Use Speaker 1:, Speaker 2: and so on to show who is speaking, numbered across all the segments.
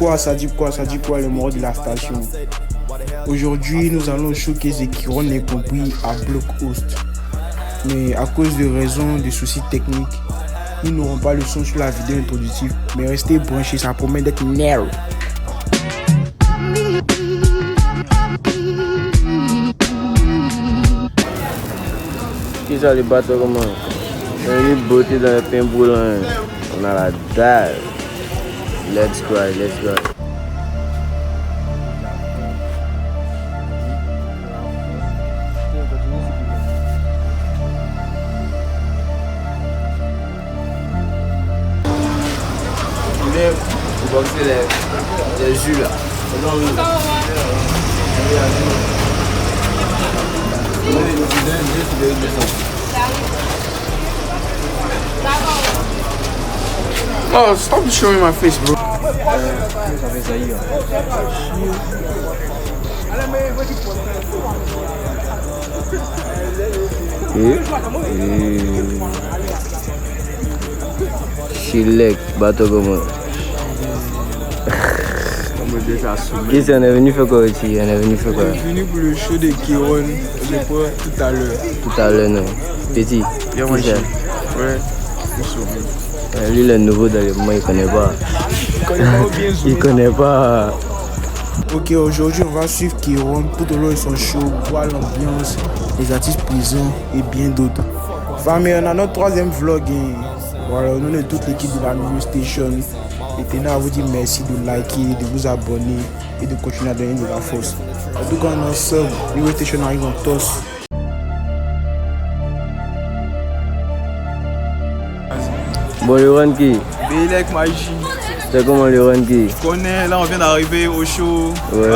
Speaker 1: quoi, ça dit quoi le mot de la station. Aujourd'hui, nous allons showcaser Kiron n'est compris à Block Host. Mais à cause de raisons, de soucis techniques, nous n'aurons pas le son sur la vidéo introductive. Mais restez branchés, ça promet d'être narrow.
Speaker 2: Qui ça les bateaux comment? On est beauté dans le pain brûlant. On a la dalle. Let's go. Vous boxez les jus là.
Speaker 1: Oh, stop showing my face, bro.
Speaker 2: Chilek, bateau comment? Qu'est-ce qu'on est venu faire quoi ici? On est venu faire quoi?
Speaker 1: On est venu pour le show de Kiron, je crois, tout à l'heure.
Speaker 2: Tout à l'heure, non? Petit?
Speaker 1: Ouais,
Speaker 2: lui, le nouveau dans le moment, il connaît pas. Il connaît pas.
Speaker 1: Ok, aujourd'hui, on va suivre Kiron tout au long de son show, voir l'ambiance, les artistes présents et bien d'autres. Famille, on a notre troisième vlog. Et voilà, au nom de toute l'équipe de la Minu Station. Et tenez à vous dire merci de liker, de vous abonner et de continuer à donner de la force. En tout cas, on est ensemble. Minu Station arrive en toss.
Speaker 2: Bon, le Ranki.
Speaker 3: Bélec Magie.
Speaker 2: C'est comment le Ranki?
Speaker 3: Je connais, là on vient d'arriver au show.
Speaker 2: Ouais.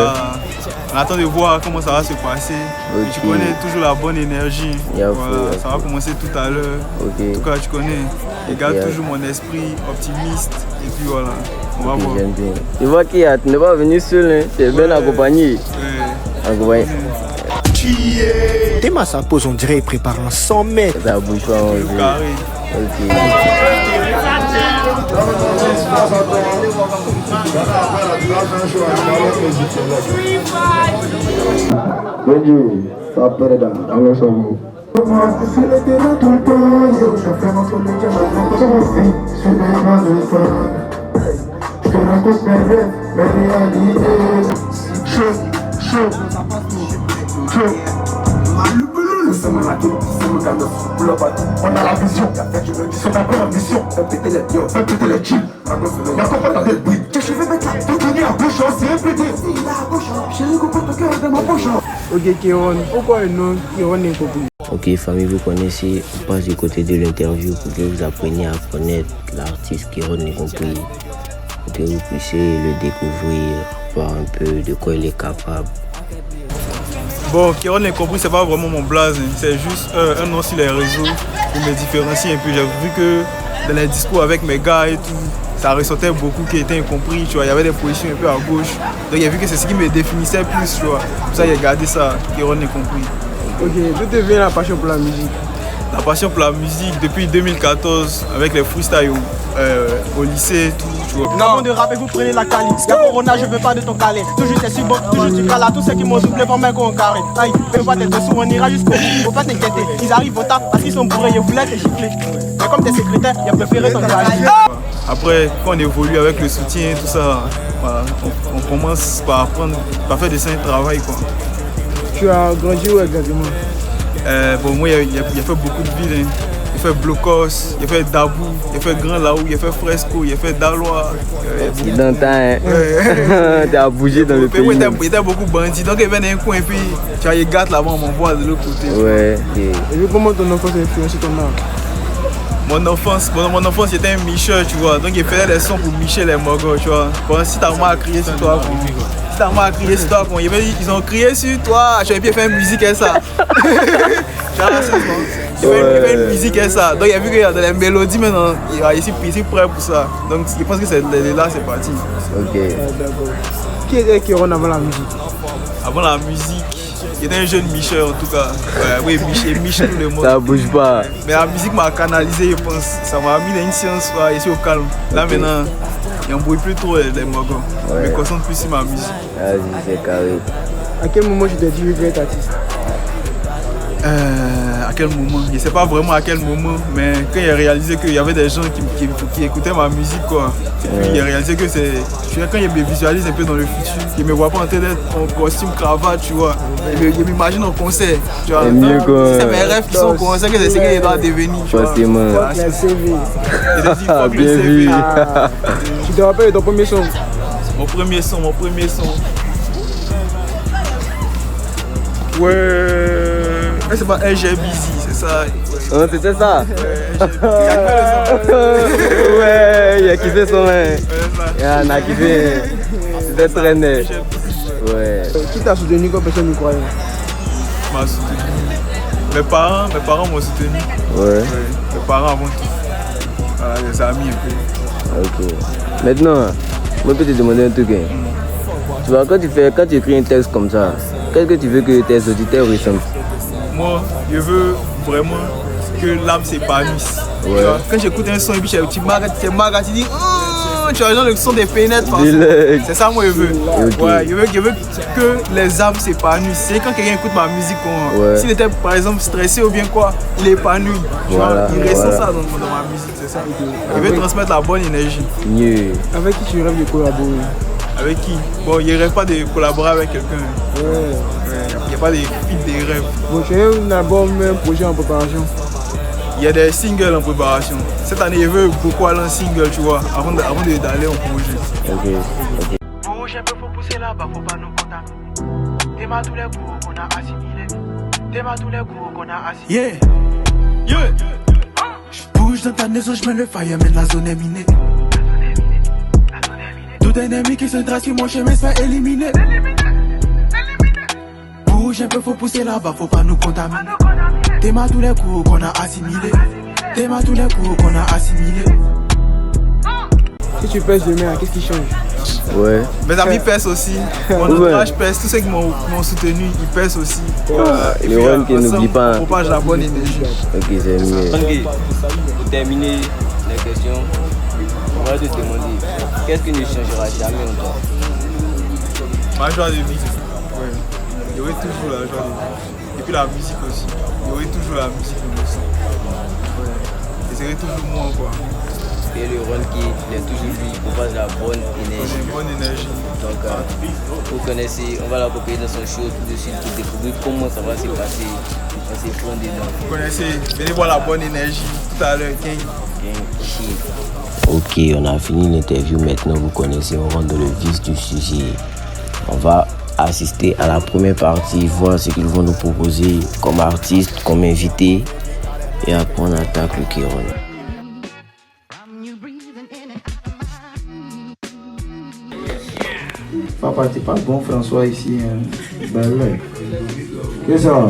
Speaker 3: On attend de voir comment ça va se passer.
Speaker 2: Okay.
Speaker 3: Tu connais toujours la bonne énergie.
Speaker 2: Voilà,
Speaker 3: ça va commencer tout à l'heure.
Speaker 2: Okay.
Speaker 3: En tout cas, tu connais. Je garde toujours mon esprit optimiste. Et puis voilà, on va voir.
Speaker 2: J'aime bien. Tu vois qu'il n'est pas venu seul, hein. C'est bien accompagné. Accompagné.
Speaker 1: Théma sa pose, on dirait, il prépare un 100 mètres.
Speaker 2: Ça bouge pas, on dit. Ok.
Speaker 4: Bonjour, ça perd dans le cerveau. On a la vision, c'est encore la mission. Péter les chips, y'a quoi pas dans des bruits. Que je vais mettre là, tout tourner à gauche, c'est répété. Il est à gauche, chérie, comprends ton cœur de ma poche.
Speaker 1: Ok, Kiron, pourquoi le nom Kiron n'est compris?
Speaker 2: Ok, famille, vous connaissez, on passe du côté de l'interview pour que vous appreniez à connaître l'artiste Kiron n'est compris. Pour que vous puissiez le découvrir, voir un peu de quoi il est capable.
Speaker 3: Bon, Kiron n'est compris, c'est pas vraiment mon blaze, hein. C'est juste un nom sur les réseaux pour me différencier un peu. J'ai vu que dans les discours avec mes gars et tout, ça ressortait beaucoup qui étaient incompris, tu vois. Il y avait des positions un peu à gauche. Donc j'ai vu que c'est ce qui me définissait plus, tu vois. Pour ça, j'ai gardé ça, Kiron n'est compris.
Speaker 1: Ok, d'où te vient la passion pour la musique?
Speaker 3: La passion pour la musique depuis 2014 avec les freestyles au lycée et tout.
Speaker 5: Avant de rapper, vous prenez la cali. Y'a Corona, je veux pas de ton calé. Toujours t'es si bon, toujours tu cales. Tous ceux qui m'ont soufflé pour mettre en carré. Aïe, fais pas tes dessous, on ira jusqu'au bout. Faut pas t'inquiéter, ils arrivent au taf parce qu'ils sont bourrés. Ils voulaient te gifler. Mais comme t'es secrétaire, il a préféré ton gage.
Speaker 3: Après, quand on évolue avec le soutien et tout ça, voilà, on commence par apprendre, par faire des sains travail, quoi.
Speaker 1: Tu as grandi où exactement?
Speaker 3: Bon, moi, il a fait beaucoup de villes. Hein. Il a fait Blocos, il a fait Dabou, il a fait Grand Laou, il a fait Fresco, il a fait Dalois.
Speaker 2: Il dans le temps, hein. T'as bougé dans le pays.
Speaker 3: Il était beaucoup bandit, donc il venait dans un coin et puis tu as les gars là-bas, on m'envoie de l'autre côté.
Speaker 2: Ouais.
Speaker 1: Et comment ton enfance a influencé ton art?
Speaker 3: Mon enfance c'était un Michel, tu vois, donc il faisait des sons pour Michel et Mogo, tu vois. Bon, si t'as mal à crier sur toi, ils ont crié sur toi, je vais faire une musique et ça. Il fait une musique et ça. Donc il a vu qu'il y a des mélodies maintenant, il est ici prêt pour ça. Donc je pense que c'est là, c'est parti.
Speaker 2: Ok.
Speaker 1: D'accord. Qui était Kiron avant la musique?
Speaker 3: Avant la musique, il était un jeune Michel en tout cas. Oui, Michel tout le monde.
Speaker 2: Ça bouge pas.
Speaker 3: Mais la musique m'a canalisé, je pense. Ça m'a mis dans une science ici au calme. Là maintenant, n'embrouille plus trop les mogos. Je me concentre plus sur ma musique.
Speaker 2: Vas-y, c'est carré.
Speaker 1: À quel moment tu t'es dit je vais être artiste?
Speaker 3: À quel moment? Je ne sais pas vraiment à quel moment, mais quand j'ai réalisé qu'il y avait des gens qui écoutaient ma musique, quoi. Et puis j'ai réalisé que c'est. Quand je me visualise un peu dans le futur, je ne me vois pas en train d'être en costume, cravate, tu vois. Je m'imagine en concert. Tu vois. C'est mes rêves qui sont en concert, que c'est ce que je dois devenir.
Speaker 2: Forcément.
Speaker 3: Bien vu.
Speaker 1: Tu te rappelles de ton premier son?
Speaker 3: Mon premier son. Ouais. C'est pas LG Busy, c'est ça.
Speaker 2: Oh, c'était ça?
Speaker 3: Ouais.
Speaker 2: Ouais, il a kiffé son main. On a kiffé. C'était très net. Ouais.
Speaker 1: Qui t'a soutenu quand personne ne croyait?
Speaker 3: M'a soutenu. Mes parents m'ont soutenu.
Speaker 2: Ouais.
Speaker 3: Mes parents avant tout. Voilà, les amis un peu.
Speaker 2: Ok. Maintenant, moi je peux te demander un truc. Tu vois, quand tu écris un texte comme ça, qu'est-ce que tu veux que tes auditeurs ressentent?
Speaker 3: Moi, je veux vraiment que l'âme s'épanouisse.
Speaker 2: Ouais.
Speaker 3: Quand j'écoute un son et puis tu dis tu as le son des pénètres. C'est ça moi je veux.
Speaker 2: Okay.
Speaker 3: Ouais, je veux que les âmes s'épanouissent. C'est quand quelqu'un écoute ma musique, s'il était par exemple stressé ou bien quoi, il est épanoui.
Speaker 2: Voilà,
Speaker 3: il ressent ça dans ma musique, c'est ça. Il veut transmettre la bonne énergie.
Speaker 2: Mieux.
Speaker 1: Avec qui tu rêves de collaborer?
Speaker 3: Avec qui? Bon, il ne rêve pas de collaborer avec quelqu'un. Il n'y a pas de fil des rêves.
Speaker 1: Bon, tu as un album, un projet en préparation?
Speaker 3: Il y a des singles en préparation. Cette année, je veux beaucoup aller en single, tu vois, avant d'aller en projet.
Speaker 2: Ok.
Speaker 6: Bouge un peu, faut pousser là-bas, faut pas nous contaminer. Démarre tous les coups qu'on a assimilés. Démarre tous les coups qu'on a assimilés.
Speaker 4: J'bouge dans ta maison, j'mets le fire, mais la zone est minée. Tout ennemi qui se dresse sur mon chemin se fait éliminer. Bouge un peu, faut pousser là-bas, faut pas nous contaminer. Démarre tous les coups qu'on a assimilés. Démarre tous les coups qu'on a assimilés.
Speaker 1: Si tu pèses demain, qu'est-ce qui change?
Speaker 2: Ouais.
Speaker 3: Mes amis pèsent aussi, mon entourage pèse, tous ceux qui m'ont soutenu, ils pèsent aussi.
Speaker 2: Et les Ron qui n'oublie pas.
Speaker 3: On propage la bonne énergie.
Speaker 2: Ok, c'est mieux.
Speaker 7: Ok, pour terminer les questions, on va te demander qu'est-ce qui ne changera jamais en toi?
Speaker 3: Ma joie de vivre. Ouais. Il y aurait toujours la joie de vivre. Et puis la musique aussi. Il y aurait toujours la musique de mon sang. Ouais. Et c'est toujours moi quoi.
Speaker 7: Et le Ron qui est toujours lui, propage la bonne énergie.
Speaker 3: Une bonne énergie.
Speaker 7: Donc, vous connaissez, on va l'accompagner dans son show tout de suite pour découvrir comment ça va se passer. On s'est prendre dedans.
Speaker 3: Vous connaissez, venez voir la bonne énergie tout à l'heure.
Speaker 2: Ok, on a fini l'interview. Maintenant, vous connaissez, on rentre dans le vif du sujet. On va assister à la première partie, voir ce qu'ils vont nous proposer comme artiste, comme invité. Et après, on attaque le Kéron.
Speaker 8: Papa, t'es pas bon François ici. Ben ouais. Qu'est-ce que ça?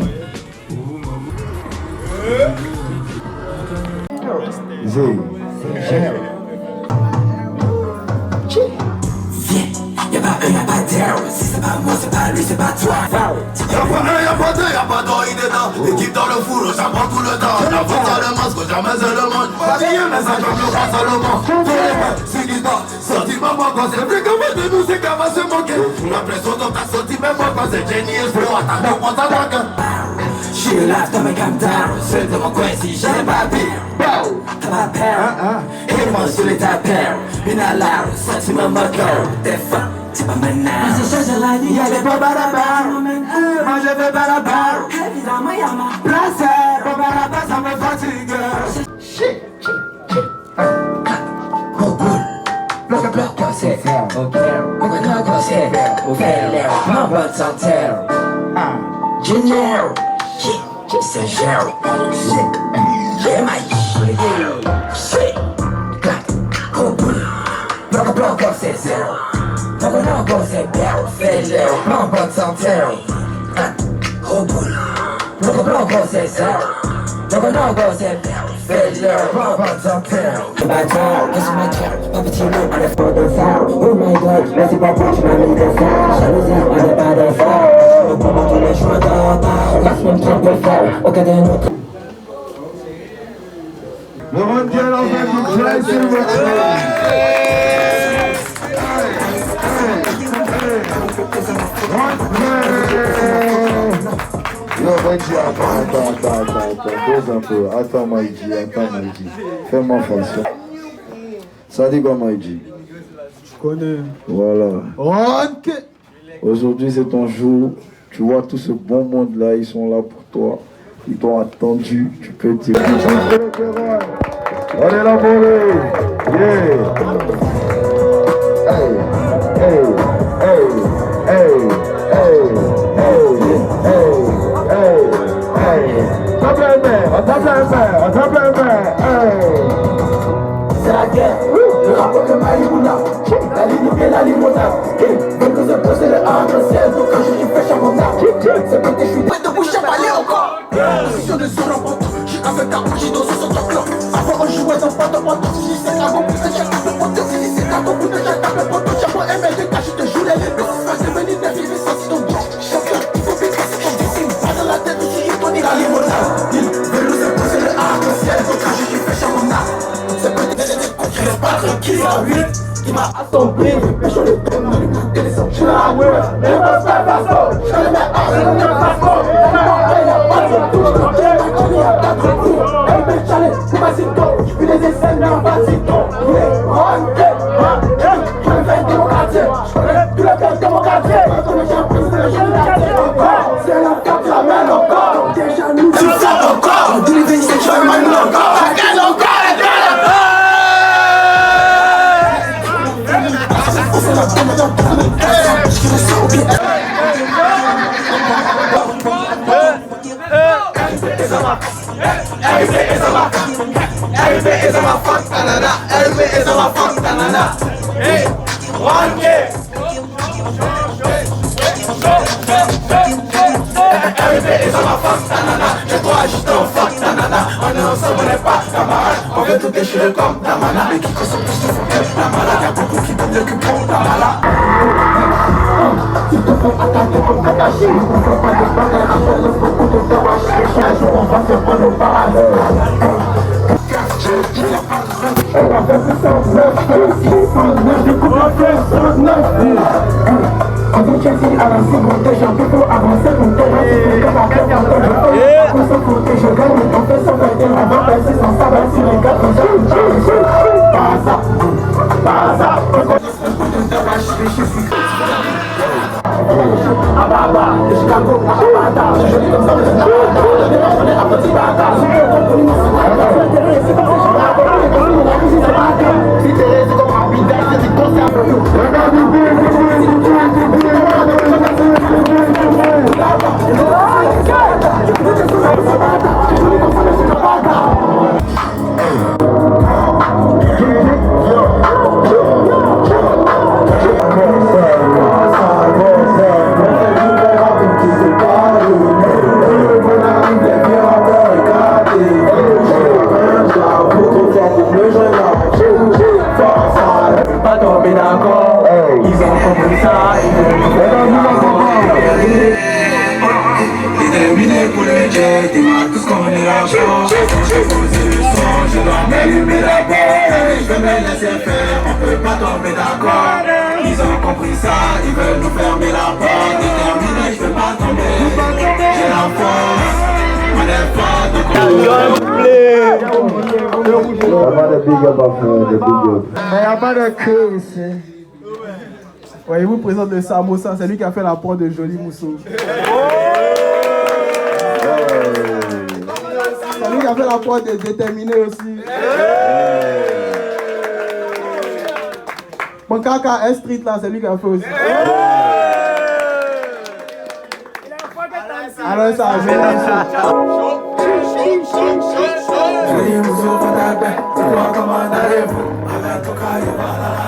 Speaker 4: Y'a pas un, y'a pas d'erreur. Si c'est pas moi, c'est pas lui, c'est pas toi. Y'a pas un, y'a pas deux, y'a pas d'or, il est dedans. Équipe dans le four, ça prend tout le temps. La faute à le masque, jamais elle le mange. Papillon, mais ça comme le roi Salomon. Tous les mains, c'est qui t'a sorti ma moi quand c'est plus comme de nous, c'est qu'elle va se moquer. L'impression dont t'as sorti même moi quand c'est Jenny et je peux attendre pour ta vague. She laugh, don't make I'm down. Seul de mon coin si j'ai pas pire. T'as pas peur. Et moi sur les tapeurs. Une alarme, sentiment moteur. T'es fin. C'est pas maintenant. Moi j'ai changé la vie, y'a des bombes à la barre. Moi je veux pas la barre. Évidemment y'a ma place. Bombes à la barre, ça me fatigue. Shit. Oh boule. Bloc c'est ok. On va c'est ok. Ma bonne santé. Junior. C'est Jerry. J'ai ma shit. Clac. Oh boule. Bloc c'est zéro. Non, go c'est barrel, failure, non, bonne santé. Oh boule. Blanc, go c'est zéro. Non, go c'est barrel, failure, non, bonne santé. Bâtard, qu'est-ce que ma tire? Pas petit loup, on est fort de ça. Oh my god, merci pas pour tu m'as mis de ça. Jalousie, on est pas de ça. Au moment tous les jours d'or, la semaine qui peut faire, aucun de nous. Le monde vient en fait, vous créez, s'il vous plaît.
Speaker 8: Yo, Maïji, attends. Pose un peu. Attends, Maïji. Fais-moi face. Ça dit quoi, Maïji?
Speaker 5: Je connais.
Speaker 8: Voilà.
Speaker 5: Ok.
Speaker 8: Aujourd'hui, c'est ton jour. Tu vois tout ce bon monde-là, ils sont là pour toi. Ils t'ont attendu. Tu peux dire. On est là pour eux. Yeah.
Speaker 4: C'est la guerre, le rapport de Maïmouna, la ligne bien la limonade. Veut que se poser le arc-en-ciel, donc quand je fais chamanda. C'est que je suis de bouche à parler encore. Position de son remporte, je suis avec un j'ai dans ce clan. Avant on jouait dans pas de pote, si c'est la bombe, c'est chaque peu pote, si c'est la bombe, c'est chaque peu pote, chaque fois aimé de cacher de jouer. Mais c'est pas devenu neuf, il fait ça, c'est ton bouche. Chacun, il faut faire ça, comme des signes, pas dans la tête, si il connaît la limonade. Il veut nous imposer le arc-en-ciel, donc quand je fais chamanda. C'est que je reste pas tranquille à 8 qui m'a assombri, mais je le donne dans le coup de les je la ouais, mais je passe pas façon, je le mets à je le mets façon, il n'y a pas de touche, il y a 4 coups, elle me challenge, c'est ma cito, je puis les essais, mais en bas cito, il est rentré, je le fais démocratie, je connais tout le cœur démocratie, comme j'ai pris le générateur, c'est la carte, la main encore, déjà nous, tu sais encore, en 2027, je vais m'amener encore, je gagne encore. On est ensemble, on n'est pas camarades. On veut tout déchirer comme Damana. Mais qui consomme plus de fond que Damana. Y'a beaucoup qui donnent le cul pour Damana. Tu te fais attaquer comme Kakashi. On fait pas de barrière, je laisse beaucoup de temps à chercher. Un jour on va se prendre au paradis. On va faire 609, je coupe la pièce 109. Avec Chelsea à la seconde, j'en peux pas avancer mon terrain. C'est comme un cœur quand je fais. On s'en fout, je gagne, on fait ça, on va passer sans savoir si les gars sont pas ça. Ababa, de Chicago, Abada, je suis comme ça, je suis on est à petit bata. Si t'es comme Abida, c'est du concert. Déterminé pour le jet, dis-moi tout ce qu'on est là pour. J'ai posé le son, je dois m'allumer la porte. Je vais me laisser faire, on peut pas tomber d'accord. Ils ont compris ça, ils veulent nous fermer la porte. Déterminé, je veux pas tomber. J'ai la force, on est fort de
Speaker 8: Y'a pas de big up à faire, de big up.
Speaker 5: Mais y'a pas de queue ici. Ouais, il vous présente le Samosa, c'est lui qui a fait la prod de Joli Mousso. C'est lui qui a fait la prod de Déterminé aussi. Mon caca S-Street là, c'est lui qui a fait aussi. Alors ça a Joli
Speaker 4: Mousso, dis-moi comment allez-vous. Avec ton carrière,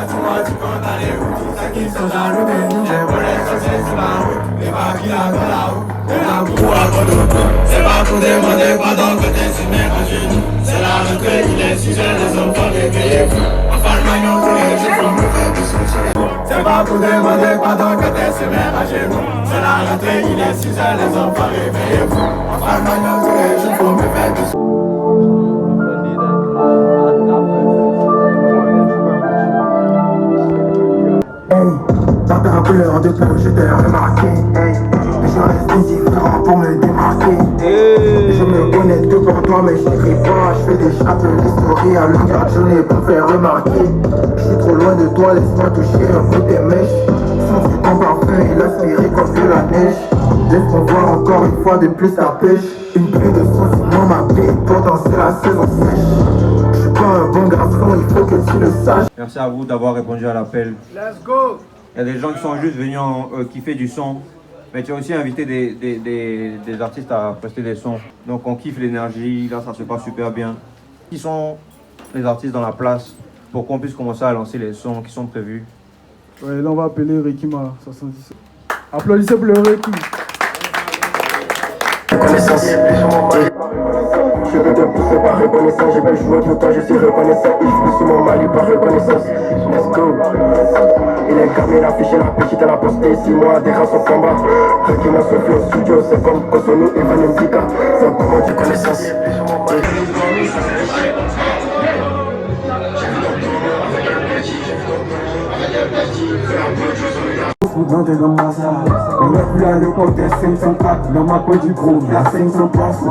Speaker 4: dis-moi tu comptes allez-vous. C'est qui sont arrivés, nous j'ai volé sur ces images. Les vagues là dans la roue, on a beaucoup à contre-coup. C'est pas pour demander pardon que t'es si mec à genoux. C'est la rentrée, il est 6 heures, les enfants réveillez-vous. Enfin le magnon tous les jours, on me fait du soutien. C'est pas pour demander pardon que t'es si mec à genoux. C'est la rentrée, il est 6 heures, les enfants réveillez-vous. Enfin le magnon tous les jours, on me fait du soutien. couleur de peau, je t'ai remarqué. Hey. Je reste indifférent pour me démarquer. Je me connais que pour toi, mais je n'écris pas. Je fais des chapeaux d'historie à longueur de journée pour me faire remarquer. Je suis trop loin de toi, laisse-moi toucher un peu tes mèches. Sans ton parfum, il aspiré comme de la neige. Laisse-moi voir encore une fois de plus ta pêche. Une pluie de sang sinon ma vie, pourtant c'est la saison sèche. Je suis pas un bon garçon, il faut que tu le saches.
Speaker 9: Merci à vous d'avoir répondu à l'appel.
Speaker 3: Let's go!
Speaker 9: Il y a des gens qui sont juste venus kiffer du son. Mais tu as aussi invité des artistes à prester des sons. Donc on kiffe l'énergie, là ça se passe super bien. Qui sont les artistes dans la place pour qu'on puisse commencer à lancer les sons qui sont prévus?
Speaker 3: Ouais, là on va appeler Rekima 77. Applaudissez pour le Rekim.
Speaker 4: Reconnaissance. Je vais te pousser par reconnaissance. Je vais jouer pour toi, je suis reconnaissant. Il se sous mon mali par reconnaissance. Let's go. Il est gamé, il a affiché la petite, elle a posté 6 mois des races au combat. Rekima Sophie au studio, c'est comme Kosono et Vanemdika. C'est un combat de connaissance. Dans tes ambassades, on est plus à l'époque des 504. Dans ma poche du groupe, il y a 500 places.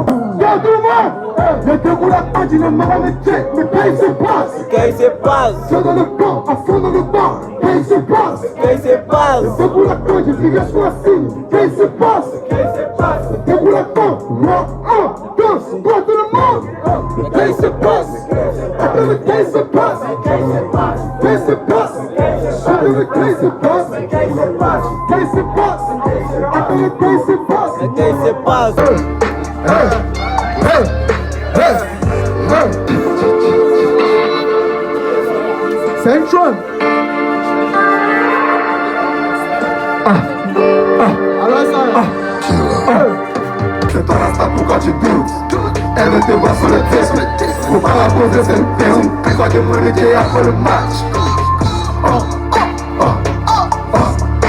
Speaker 4: Le déroulateur du nom m'a métier, mais qu'est-ce qui se passe?
Speaker 7: Qu'est-ce qui se passe?
Speaker 4: Je dans le camp, à fond dans le bar, qu'est-ce qui se passe?
Speaker 7: Qu'est-ce qui se passe?
Speaker 4: Le déroulateur du figure sur la signe, qu'est-ce qui se passe? Qu'est-ce qui se passe? Le déroulateur, moi, 1, 2, 3, tout le monde. Qu'est-ce qui se passe? Qu'est-ce qui se passe? Qu'est-ce qui se passe? Qu'est-ce qui se passe? Qu'est-ce qui se passe? Qu'est-ce qui se passe? Qu'est-ce qui se passe?
Speaker 7: Qu'est-ce qui se passe?
Speaker 3: Central!
Speaker 4: C'est ton rasta, pourquoi tu doutes? Elle veut te voir sur le test. Faut pas la poser, c'est une perle. Elle va démonéter après le match.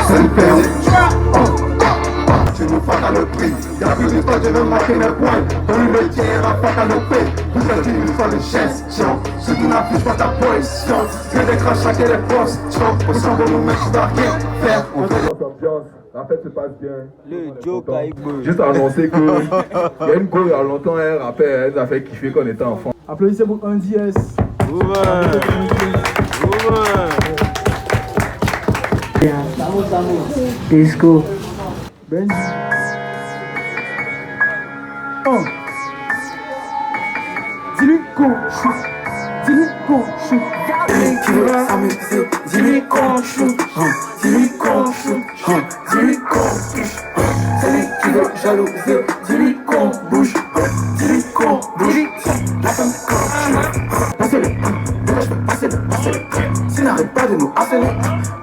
Speaker 4: C'est une perle. Tu nous fasses à le prix. Y'a plus de temps, je veux marquer mes points. Donne le tiers à faire à le paix. Vous êtes une fois de gestion. Ce qui n'affiche pas ta position. C'est des crachats et des postures. Au sein de nous, mais tu dois rien faire. On fait
Speaker 8: la fête se passe bien.
Speaker 7: Le Joe Kaïbo.
Speaker 8: Juste annoncer que il y a une go il y a longtemps, elle rappelle, elle nous a fait kiffer quand on était enfant.
Speaker 3: Applaudissez pour un DS.
Speaker 5: Disco.
Speaker 3: Benji. Dis-lui qu'on shoot. Dis-lui qu'on shoot.
Speaker 4: Qui veut s'amuser, dis-lui qu'on shoot. Dis-lui qu'on shoot. Dis-lui qu'on touche. Celui qui veut jalouser, dis-lui qu'on bouge. Dis-lui qu'on bouge. La femme qu'on shoot. Passez-le, passez-le. S'il n'arrête pas de nous harceler,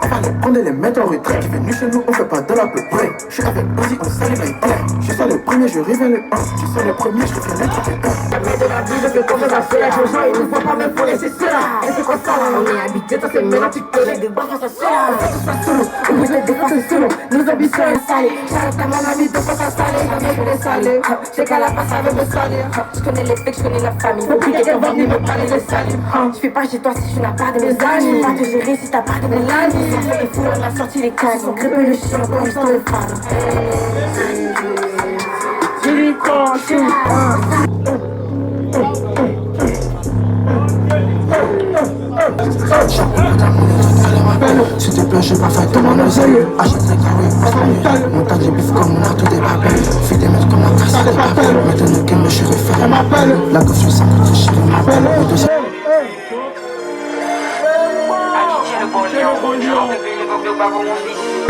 Speaker 4: on va les prendre et les mettre en retrait. Qui venus chez nous, on fait pas de la peu près. Je suis avec Ozzy, on salue les clairs. Je suis le premier, je révèle le 1. Je suis le premier, je fais les trucs et
Speaker 10: Mais de la vie, je fais confiance à ceux-là. Les gens, ils nous voient pas même pour laisser ceux-là. Et c'est quoi ça là? On est habitué, toi c'est maintenant tu te connais de bas face à ceux-là. On fait tout ça solo, on bouge les défenses solo. Nos ambitions installées. J'arrête à mon ami de pas s'installer. La mère, je les salue. J'ai qu'à la passe avec me salir. Je connais les flics, je connais la famille. Faut plus quelqu'un va venir me parler de salut. Je fais pas chez toi si tu n'as pas de mes amis. Pas te gérer si t'as pas de mes amis. Les fous, on a sorti les cases. On grippe le chien, pour l'instant le fan. J'ai lui conçu.
Speaker 4: S'il te plaît, je vais pas faire tout mon oseille. Achète les carrés, montage des bifs comme on a tout des papels. Fais des mecs comme la casse des papels. Maintenant que me chérie fait la confiance ça coûte cher, m'appelle.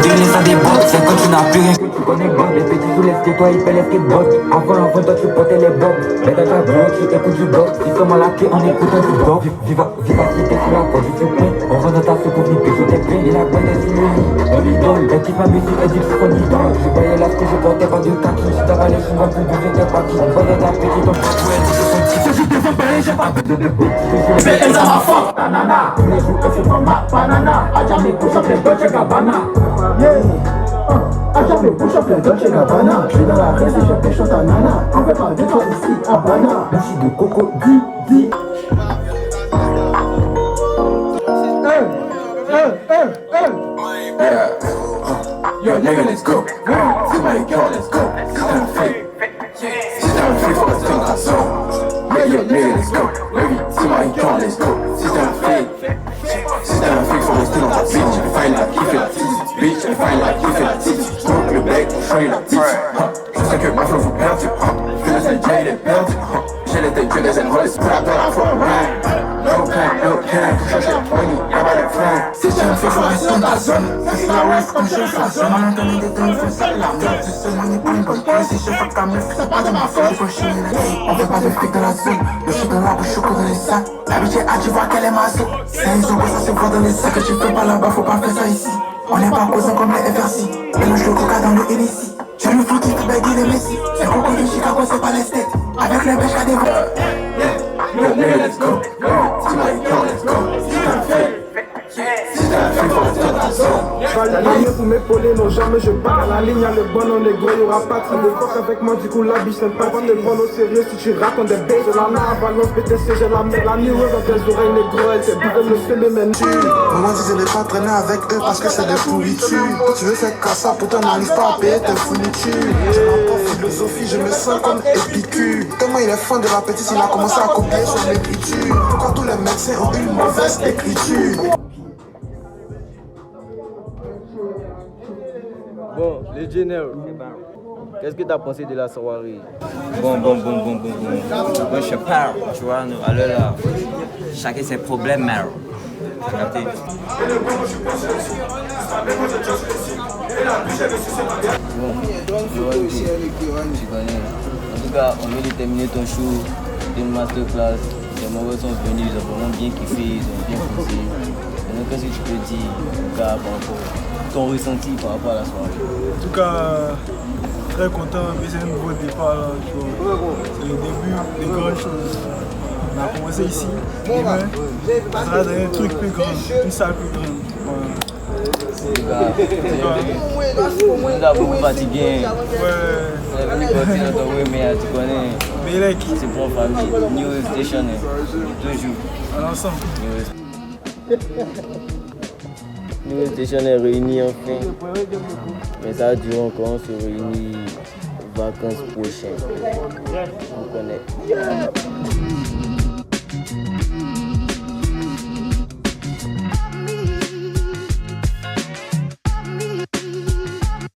Speaker 11: Délire à des bottes, c'est quand tu n'as plus rien que tu connais Bob. Les petits sous les skates, toi ils paient les skateboards. Avant, toi tu portais les bobs. Mais dans ta bloc, tu écoutes du bob. Si seulement la clé en écoutant du bob. Vivacité sur la porte du suprême. On rentre dans ta soucoupe, ni que je t'ai pris. Et la boîte est sur mon idole. Elle kiffe ma musique, elle dit que c'est mon idole. Je voyais là ce que je portais pas de kaki. Si t'as valé, je suis pour bouger tes paquis. On voyait ta petite, on peut tout, elle dit que son petit. C'est juste des empêches, j'ai pas besoin de bout. Mais elle a ma force, nanana. Tous les jours, elle se prend ma banana. A jamais couche up les Dolce Gabbana.
Speaker 4: A jamais bouge up les Dolce Gabbana. Je suis dans la rue et je pêche ta nana. On fait pas de toi ici, Havana. Bougie de coco, di. Yo, nigga, let's go. See my girl, let's go. Sit down fake. Sit down fake for us, think that's so. Yeah, yo, nigga, let's go. See my girl, let's go. Sit down fake. Sit down fake for us, think that's bitch. Je find like kiff la titi. Bitch, je find like kiff la titi. Smoke le bec, show you la titi. Je sais que ma flow vous perdre. Je laisse les jade et perdre. J'ai les têtes, je les aime, hollis. Put up that for a ride. No plan, no plan. Cherche le money, y'a pas de plan. Si je me fais, faut rester dans ta zone. C'est la west comme je fais ça. Mal entendu des temps, il faut ça la merde. C'est seulement n'est pas une bonne place. Si je fuck ta meuf, c'est pas de ma faute. J'ai pas chier la vie. On fait pas de fric dans la zone. Le shit dans la bouche, choco dans les sacs. La bitch est hâte, tu vois qu'elle est ma sauce. C'est une zone, ça se voit dans les sacs. Que tu fais pas là-bas, faut pas faire ça ici. On n'est pas causant comme les FRC. Mélange le coca dans le Hennessy. J'ai le flou qui fait baguer les Messi. C'est coco de Chicago, c'est pas les States. Avec les bêches, y'a des vrais. Yo, nigga, let's go. See my girl, let's go. C'est un fait. C'est un fait pour rester dans ta zone.
Speaker 12: La ligne pour m'épauler, non jamais je pars à la ligne, y'a le bon, on est gros, y'aura pas de train de fuck avec moi, du coup la biche n'aime pas te prendre au sérieux si tu racontes des bêtes. J'ai la main à balance, BTC, j'ai la merde, la nuit dans tes oreilles, les gros, elle s'est buvée le phénomène.
Speaker 13: Maman disait de pas traîner avec eux parce que c'est des pourritures. Tu veux faire qu'à ça, pourtant n'arrive pas à payer tes fournitures. J'ai ma propre philosophie, je me sens comme Épicure. Tellement il est fan de la petite, il a commencé à copier son écriture. Pourquoi tous les médecins ont une mauvaise écriture?
Speaker 7: Bon, les généraux, qu'est-ce que tu as pensé de la soirée?
Speaker 14: Bon. Moi, je parle, tu vois, nous, alors là, chacun ses problèmes, mais capté?
Speaker 7: Bon, tu connais. En tout cas, on vient de terminer ton show, une masterclass. Les Marocains sont venus, ils ont vraiment bien kiffé, ils ont bien poussé. Donc, qu'est-ce que tu peux dire, en tout cas, par rapport ton ressenti par rapport à la soirée?
Speaker 3: En tout cas, très content, mais c'est un nouveau départ là, tu vois. C'est le début de grandes choses. On a commencé ici, demain, ça sera dans un truc plus grand, une salle plus grande. Voilà.
Speaker 7: On a beaucoup fatigué.
Speaker 3: Ouais.
Speaker 7: On est venu partir dans ton way, mais tu connais.
Speaker 3: Mais
Speaker 7: c'est pour famille. New Station, toujours.
Speaker 3: À l'ensemble.
Speaker 7: New Station est réunie enfin. Mais ça dure encore, on se réunit vacances prochaines. On connaît.